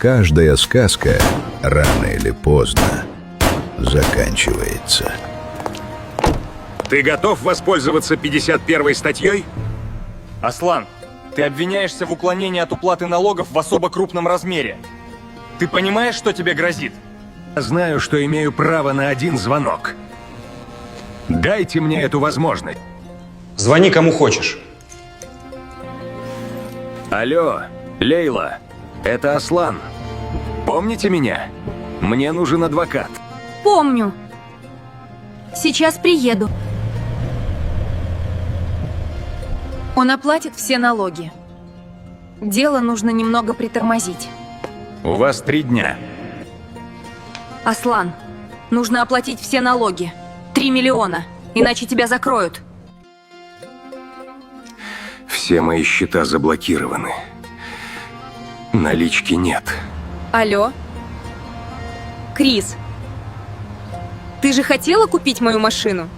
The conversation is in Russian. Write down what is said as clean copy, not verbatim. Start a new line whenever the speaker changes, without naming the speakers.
Каждая сказка рано или поздно заканчивается.
Ты готов воспользоваться 51-й статьей?
Аслан, ты обвиняешься в уклонении от уплаты налогов в особо крупном размере. Ты понимаешь, что тебе грозит?
Знаю, что имею право на один звонок. Дайте мне эту возможность.
Звони кому хочешь.
Алло, Лейла, это Аслан. Помните меня? Мне нужен адвокат.
Помню. Сейчас приеду. Он оплатит все налоги. Дело нужно немного притормозить.
У вас 3 дня.
Аслан, нужно оплатить все налоги. 3 миллиона, иначе тебя закроют.
Все мои счета заблокированы. Налички нет.
Алло? Крис, ты же хотела купить мою машину?